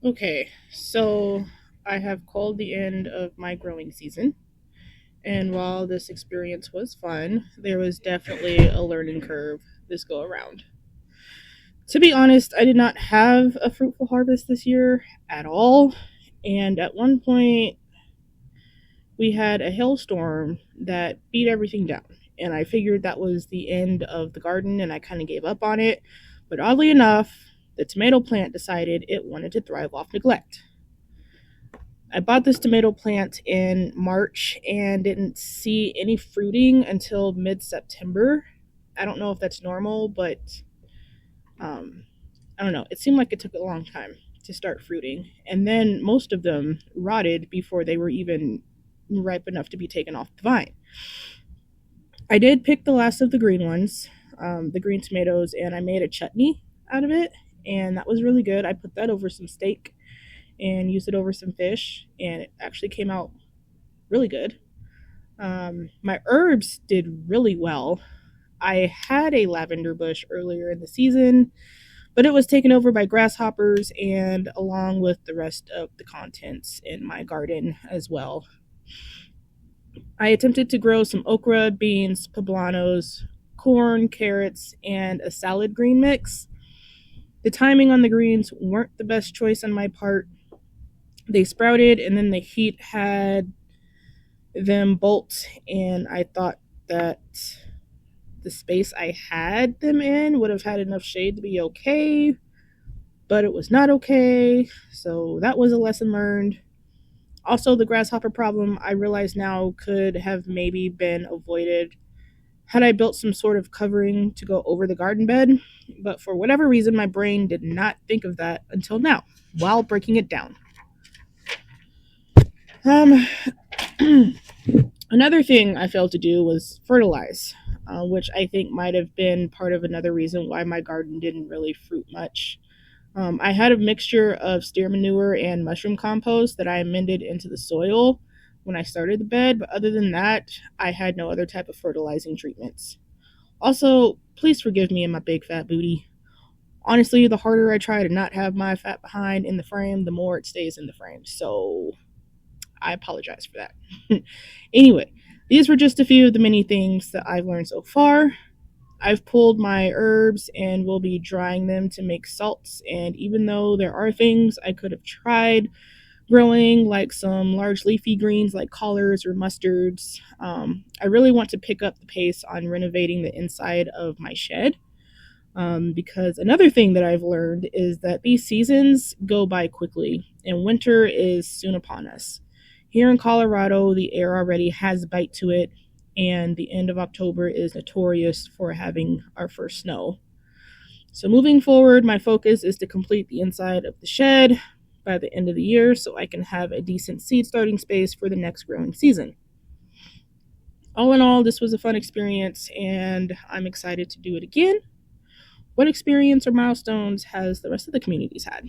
Okay, so I have called the end of my growing season, and while this experience was fun, there was definitely a learning curve this go around. To be honest, I did not have a fruitful harvest this year at all, and at one point, we had a hailstorm that beat everything down, and I figured that was the end of the garden, and I kind of gave up on it. But oddly enough, the tomato plant decided it wanted to thrive off neglect. I bought this tomato plant in March and didn't see any fruiting until mid September. I don't know if that's normal, but um, I don't know. It seemed like it took a long time to start fruiting. And then most of them rotted before they were even ripe enough to be taken off the vine. I did pick the last of the green ones, the green tomatoes, and I made a chutney out of it. And that was really good. I put that over some steak and used it over some fish, and it actually came out really good. My herbs did really well. I had a lavender bush earlier in the season, but it was taken over by grasshoppers and along with the rest of the contents in my garden as well. I attempted to grow some okra, beans, poblanos, corn, carrots, and a salad green mix. The timing on the greens weren't the best choice on my part. They sprouted and then the heat had them bolt, and I thought that the space I had them in would have had enough shade to be okay, but it was not okay. So that was a lesson learned. Also, the grasshopper problem I realize now could have maybe been avoided had I built some sort of covering to go over the garden bed, but for whatever reason, my brain did not think of that until now while breaking it down. Um, Another thing I failed to do was fertilize, which I think might have been part of another reason why my garden didn't really fruit much. I had a mixture of steer manure and mushroom compost that I amended into the soil when I started the bed, but other than that, I had no other type of fertilizing treatments. Also, please forgive me and my big fat booty. Honestly, the harder I try to not have my fat behind in the frame, the more it stays in the frame. So I apologize for that. Anyway, these were just a few of the many things that I've learned so far. I've pulled my herbs and will be drying them to make salts. And even though there are things I could have tried growing, like some large leafy greens like collards or mustards, I really want to pick up the pace on renovating the inside of my shed. Because another thing that I've learned is that these seasons go by quickly, and winter is soon upon us. Here in Colorado, the air already has a bite to it, and the end of October is notorious for having our first snow. So, moving forward, my focus is to complete the inside of the shed by the end of the year so I can have a decent seed starting space for the next growing season. All in all, this was a fun experience, and I'm excited to do it again. What experience or milestones has the rest of the communities had?